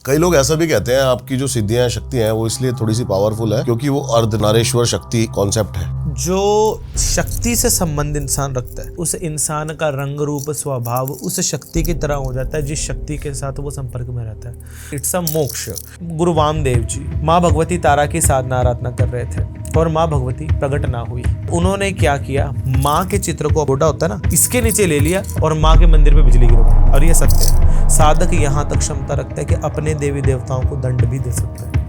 कई लोग ऐसा भी कहते हैं आपकी जो सिद्धियां शक्तियां हैं वो इसलिए थोड़ी सी पावरफुल है क्योंकि वो अर्धनारीश्वर शक्ति कॉन्सेप्ट है। जो शक्ति से संबंध इंसान रखता है उस इंसान का रंग रूप स्वभाव उस शक्ति की तरह हो जाता है जिस शक्ति के साथ वो संपर्क में रहता है। इट्स अ मोक्ष। गुरु वामदेव जी माँ भगवती तारा की साधना आराधना कर रहे थे और माँ भगवती प्रकट ना हुई। उन्होंने क्या किया, माँ के चित्र को गोटा होता है ना, इसके नीचे ले लिया और माँ के मंदिर पे बिजली गिरवाई। और ये सत्य है, साधक यहाँ तक क्षमता रखता है कि अपने देवी देवताओं को दंड भी दे सकता है।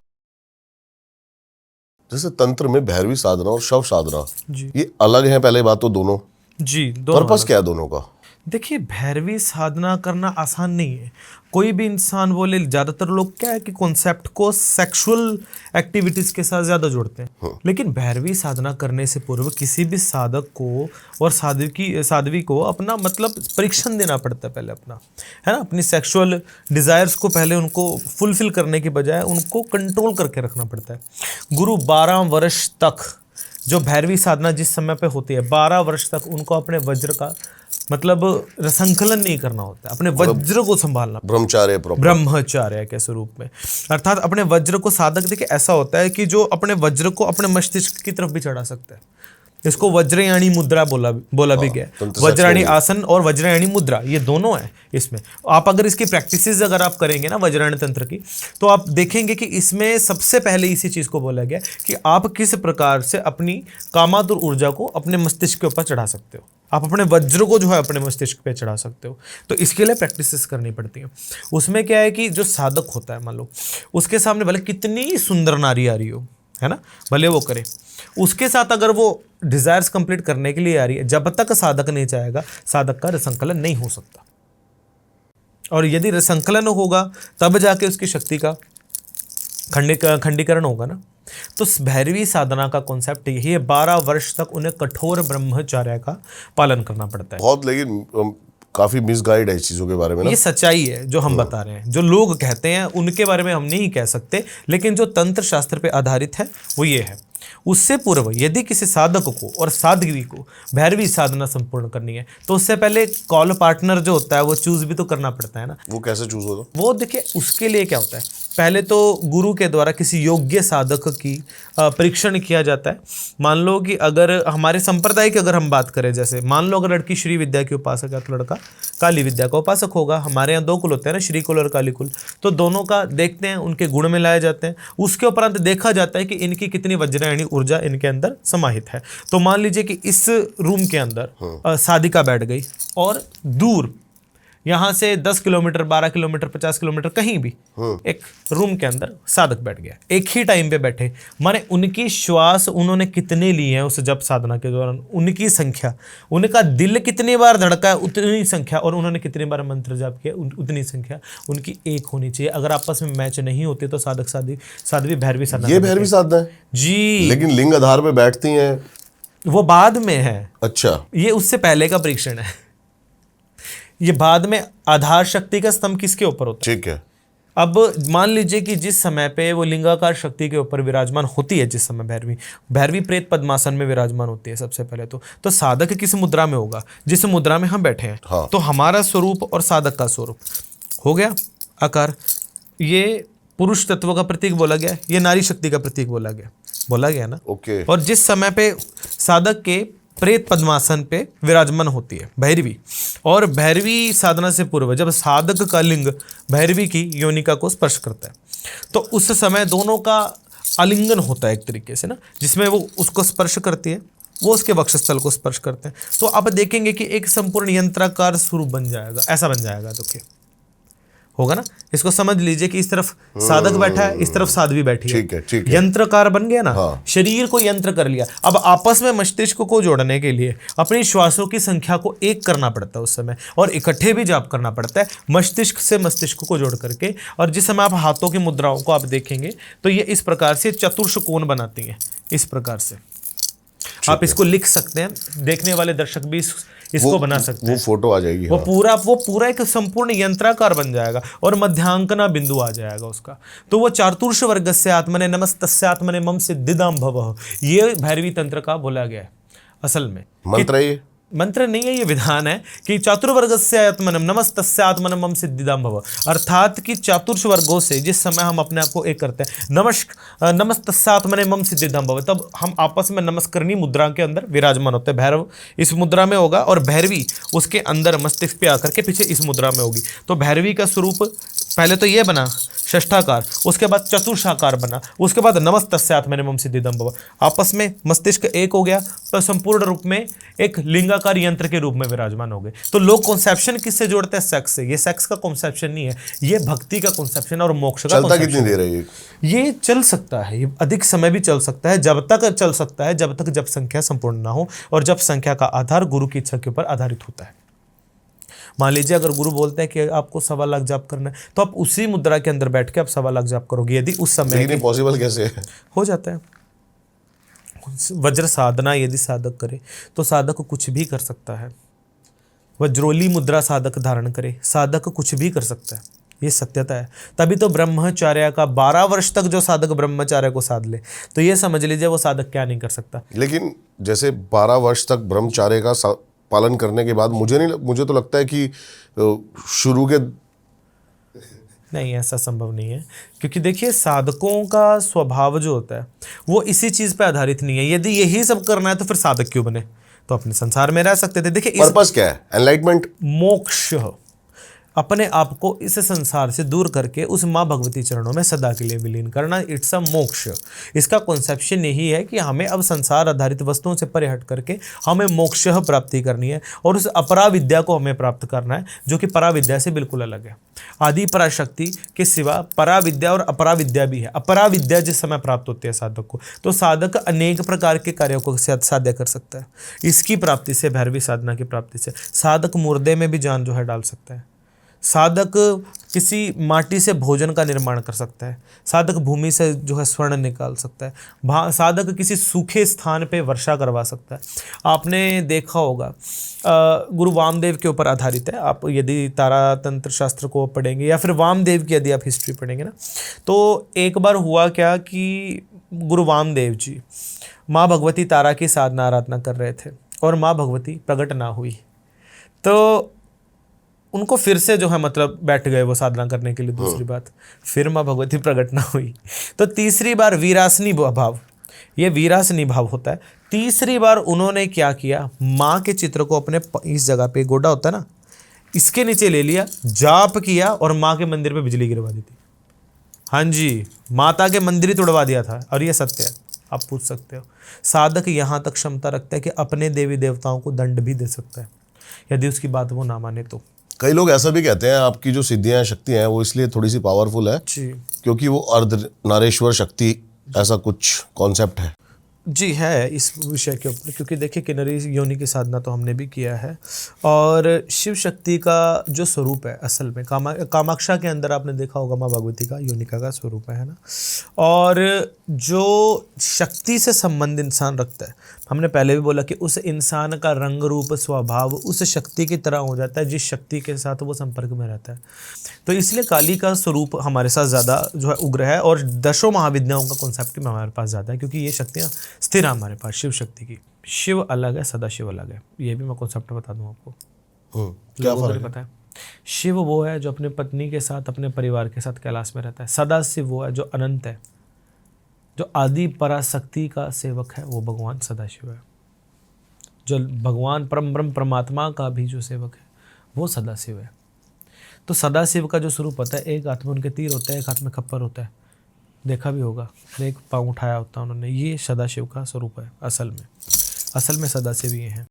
जैसे तंत्र में भैरवी साधना और शव साधना जी ये अलग है, पहले बात तो दोनों जी दोनों पर्पस क्या है दोनों का? देखिए, भैरवी साधना करना आसान नहीं है। कोई भी इंसान बोले, ज्यादातर लोग क्या है कि कॉन्सेप्ट को सेक्सुअल एक्टिविटीज के साथ ज्यादा जोड़ते हैं, लेकिन भैरवी साधना करने से पूर्व किसी भी साधक को और साध्वी को अपना मतलब परीक्षण देना पड़ता है पहले अपना, है ना, अपनी सेक्सुअल डिजायर्स को पहले उनको फुलफिल करने के बजाय उनको कंट्रोल करके रखना पड़ता है। गुरु 12 वर्ष तक जो भैरवी साधना जिस समय पे होती है 12 वर्ष तक उनको अपने वज्र का मतलब संकलन नहीं करना होता है, अपने वज्र को संभालना, ब्रह्मचार्य के स्वरूप में। अर्थात अपने वज्र को साधक देखिए ऐसा होता है कि जो अपने वज्र को अपने मस्तिष्क की तरफ भी चढ़ा सकता है। इसको वज्रयाणी मुद्रा बोला भी गया। वज्राणी आसन और वज्रयाणी मुद्रा ये दोनों है इसमें। आप अगर इसकी प्रैक्टिसेस अगर आप करेंगे ना वज्राणी तंत्र की, तो आप देखेंगे कि इसमें सबसे पहले इसी चीज को बोला गया कि आप किस प्रकार से अपनी कामातुर ऊर्जा को अपने मस्तिष्क के ऊपर चढ़ा सकते हो। आप अपने वज्र को जो है अपने मस्तिष्क पे चढ़ा सकते हो। तो इसके लिए प्रैक्टिसेस करनी पड़ती है। उसमें क्या है कि जो साधक होता है, मान लो उसके सामने भले कितनी सुंदर नारी आ रही हो, है ना, भले वो करे, उसके साथ अगर वो डिजायर्स कंप्लीट करने के लिए आ रही है, जब तक साधक नहीं चाहेगा साधक का रसंकलन नहीं हो सकता। और यदि रसंकलन होगा तब जाके उसकी शक्ति का खंडीकरण होगा ना। तो भैरवी साधना का कॉन्सेप्ट यही है, 12 वर्ष तक उन्हें कठोर ब्रह्मचर्य का पालन करना पड़ता है। बहुत, लेकिन काफी मिसगाइड है इस चीजों के बारे में ना। ये सच्चाई है जो हम बता रहे हैं। जो लोग कहते हैं उनके बारे में हम नहीं कह सकते, लेकिन जो तंत्र शास्त्र पे आधारित है वो ये है। उससे पूर्व यदि किसी साधक को और साध्वी को भैरवी साधना संपूर्ण करनी है तो उससे पहले कॉल पार्टनर जो होता है वो चूज भी तो करना पड़ता है ना। वो कैसे चूज होता? वो देखिए, उसके लिए क्या होता है, पहले तो गुरु के द्वारा किसी योग्य साधक की परीक्षण किया जाता है। मान लो कि अगर हमारे संप्रदाय की अगर हम बात करें, जैसे मान लो अगर लड़की श्री विद्या की उपासक है तो लड़का काली विद्या का उपासक होगा। हमारे यहाँ 2 कुल होते हैं ना, श्री कुल और काली कुल। तो दोनों का देखते हैं, उनके गुण में लाए जाते हैं। उसके उपरांत देखा जाता है कि इनकी कितनी वज्रायणी ऊर्जा इनके अंदर समाहित है। तो मान लीजिए कि इस रूम के अंदर साधिका बैठ गई और दूर यहाँ से 10 किलोमीटर, 12 किलोमीटर, 50 किलोमीटर कहीं भी एक रूम के अंदर साधक बैठ गया, एक ही टाइम पे बैठे। माने उनकी श्वास उन्होंने कितने लिए हैं उस जप साधना के दौरान, उनकी संख्या, उनका दिल कितनी बार धड़का है उतनी संख्या, और उन्होंने कितनी बार मंत्र जाप किया उतनी संख्या उनकी एक होनी चाहिए। अगर आपस में मैच नहीं होते तो साधक साध्वी भैरवी साधना, ये भैरवी साधना है जी। लेकिन लिंग आधार पे बैठती हैं, वो बाद में है। अच्छा, ये उससे पहले का परीक्षण है। ये बाद में आधार शक्ति का स्तंभ किसके ऊपर होता है? ठीक है। अब मान लीजिए कि जिस समय पे वो लिंगाकार शक्ति के ऊपर विराजमान होती है, जिस समय भैरवी प्रेत पद्मासन में विराजमान होती है सबसे पहले तो साधक किस मुद्रा में होगा, जिस मुद्रा में हम बैठे हैं। हाँ। तो हमारा स्वरूप और साधक का स्वरूप हो गया आकार। ये पुरुष तत्व का प्रतीक बोला गया, ये नारी शक्ति का प्रतीक बोला गया ना। ओके। और जिस समय पे साधक के प्रेत पद्मासन पे विराजमान होती है भैरवी, और भैरवी साधना से पूर्व जब साधक का लिंग भैरवी की योनिका को स्पर्श करता है तो उस समय दोनों का आलिंगन होता है एक तरीके से ना, जिसमें वो उसको स्पर्श करती है, वो उसके वक्षस्थल को स्पर्श करते हैं। तो आप देखेंगे कि एक संपूर्ण यंत्राकार स्वरूप बन जाएगा, ऐसा बन जाएगा। तो क्या होगा ना, इसको समझ लीजिए कि इस तरफ साधक बैठा है, इस तरफ साध्वी बैठी है, ठीक है। यंत्रकार बन गया ना। हाँ। शरीर को यंत्र कर लिया। अब आपस में मस्तिष्क को जोड़ने के लिए अपनी श्वासों की संख्या को एक करना पड़ता है उस समय, और इकट्ठे भी जाप करना पड़ता है मस्तिष्क से मस्तिष्क को जोड़ करके। और जिस समय आप हाथों की मुद्राओं को आप देखेंगे तो ये इस प्रकार से चतुर्ष कोण बनाती हैं, इस प्रकार से। आप इसको लिख सकते हैं, देखने वाले दर्शक भी इसको बना सकते हैं। वो फोटो आ जाएगी। वो पूरा एक संपूर्ण यंत्राकार बन जाएगा और मध्यांकना बिंदु आ जाएगा उसका। तो वो चातुर्ष वर्गस्य आत्मने नमस्तस्य आत्मने मम सिद्धिदाम भवः, ये भैरवी तंत्र का बोला गया है असल में। मंत्र है ये? मंत्र नहीं है, ये विधान है कि चातुर्वर्गस्य आत्मनम नमस्तस्य आत्मनम मम सिद्धिदाम भव, अर्थात कि चतुर्ष वर्गों से जिस समय हम अपने आप को एक करते हैं, नमस्तस्य आत्मने मम सिद्धिदाम भव, तब हम आपस में नमस्करणी मुद्रा के अंदर विराजमान होते हैं। भैरव इस मुद्रा में होगा और भैरवी उसके अंदर मस्तिष्क पे आकर के पीछे इस मुद्रा में होगी। तो भैरवी का स्वरूप पहले तो ये बना षष्ठाकार, उसके बाद चतुर्षाकार बना, उसके बाद नमस्तस्य आत्मने मम सिद्धिदम भव, आपस में मस्तिष्क एक हो गया तो संपूर्ण रूप में एक लिंगाकार यंत्र के रूप में विराजमान हो गए। तो लोग कॉन्सेप्शन किससे जोड़ते हैं? सेक्स से। ये सेक्स का कॉन्सेप्शन नहीं है, ये भक्ति का कॉन्सेप्शन और मोक्ष का चलता conception कितनी देर है ये? ये चल सकता है, ये अधिक समय भी चल सकता है, जब तक चल सकता है जब तक जब संख्या संपूर्ण ना हो, और जब संख्या का आधार गुरु की इच्छा के ऊपर आधारित होता है। मान लीजिए अगर गुरु बोलते हैं कि आपको 1.25 लाख जाप करना है, तो आप उसी मुद्रा के अंदर बैठ के आप 1.25 लाख जाप करोगे। यदि उस समय लेकिन ये पॉसिबल कैसे है? हो जाता है। वज्र साधना यदि साधक करे तो साधक कुछ भी कर सकता है। वज्रोली मुद्रा साधक धारण करे, साधक कुछ भी कर सकता है, ये सत्यता है। तभी तो ब्रह्मचर्य का 12 वर्ष तक जो साधक ब्रह्मचर्य को साध ले, तो ये समझ लीजिए वो साधक क्या नहीं कर सकता। लेकिन जैसे 12 वर्ष तक ब्रह्मचर्य का पालन करने के बाद मुझे तो लगता है कि शुरू के नहीं, ऐसा संभव नहीं है, क्योंकि देखिए साधकों का स्वभाव जो होता है वो इसी चीज पे आधारित नहीं है। यदि यही सब करना है तो फिर साधक क्यों बने? तो अपने संसार में रह सकते थे। देखिए पर्पस क्या है? एनलाइटमेंट, मोक्ष, अपने आप को इस संसार से दूर करके उस माँ भगवती चरणों में सदा के लिए विलीन करना, इट्स अ मोक्ष। इसका कॉन्सेप्शन यही है कि हमें अब संसार आधारित वस्तुओं से परे हट करके हमें मोक्ष प्राप्ति करनी है, और उस अपरा विद्या को हमें प्राप्त करना है, जो कि परा विद्या से बिल्कुल अलग है। आदि पराशक्ति के सिवा परा विद्या और अपरा विद्या भी है। अपरा विद्या जिस समय प्राप्त होती है साधक को, तो साधक अनेक प्रकार के कार्यों को साध्य कर सकता है। इसकी प्राप्ति से, भैरवी साधना की प्राप्ति से, साधक मुर्दे में भी जान जो है डाल सकता है। साधक किसी माटी से भोजन का निर्माण कर सकता है। साधक भूमि से जो है स्वर्ण निकाल सकता है। साधक किसी सूखे स्थान पे वर्षा करवा सकता है। आपने देखा होगा, गुरु वामदेव के ऊपर आधारित है। आप यदि तारा तंत्र शास्त्र को पढ़ेंगे या फिर वामदेव की यदि आप हिस्ट्री पढ़ेंगे ना, तो एक बार हुआ क्या कि गुरु वामदेव जी माँ भगवती तारा की साधना आराधना कर रहे थे और माँ भगवती प्रकट ना हुई, तो उनको फिर से जो है मतलब बैठ गए वो साधना करने के लिए। दूसरी बात, फिर माँ भगवती प्रकट ना हुई, तो तीसरी बार वीरासनी भाव, ये वीरासनी भाव होता है। तीसरी बार उन्होंने क्या किया, माँ के चित्र को अपने इस जगह पे गोडा होता है ना, इसके नीचे ले लिया, जाप किया और माँ के मंदिर पे बिजली गिरवा दी थी। हाँ जी, माता के मंदिर ही तोड़वा दिया था, और ये सत्य है, आप पूछ सकते हो। साधक यहाँ तक क्षमता रखता है कि अपने देवी देवताओं को दंड भी दे सकता है यदि उसकी बात वो ना माने तो। कई लोग ऐसा भी कहते हैं आपकी जो सिद्धियां शक्तियां हैं वो इसलिए थोड़ी सी पावरफुल है जी, क्योंकि वो अर्धनारेश्वर शक्ति, ऐसा कुछ कॉन्सेप्ट है। जी है इस विषय के ऊपर, क्योंकि देखिए किन्नरी योनि की साधना तो हमने भी किया है, और शिव शक्ति का जो स्वरूप है असल में कामाक्षा के अंदर आपने देखा होगा माँ भगवती का योनिका का स्वरूप है ना। और जो शक्ति से संबंध इंसान रखता है, हमने पहले भी बोला कि उस इंसान का रंग रूप स्वभाव उस शक्ति की तरह हो जाता है जिस शक्ति के साथ वो संपर्क में रहता है। तो इसलिए काली का स्वरूप हमारे साथ ज़्यादा जो है उग्र है, और 10 महाविद्याओं का कॉन्सेप्ट भी हमारे पास ज़्यादा है, क्योंकि ये शक्तियाँ स्थिर है हमारे पास शिव शक्ति की। शिव अलग है, सदाशिव अलग है, ये भी मैं कॉन्सेप्ट बता दूं आपको। क्या फर्क है? पता है, शिव वो है जो अपने पत्नी के साथ अपने परिवार के साथ कैलाश में रहता है। सदाशिव वो है जो अनंत है, जो आदि पराशक्ति का सेवक है, वो भगवान सदाशिव है। जो भगवान परम ब्रह्म परमात्मा का भी जो सेवक है वो सदाशिव है। तो सदाशिव का जो स्वरूप होता है, एक हाथ में उनके तीर होता है, एक हाथ में खप्पर होता है, देखा भी होगा, एक पाँव उठाया होता है उन्होंने, ये सदाशिव का स्वरूप है। असल में सदाशिव ये हैं।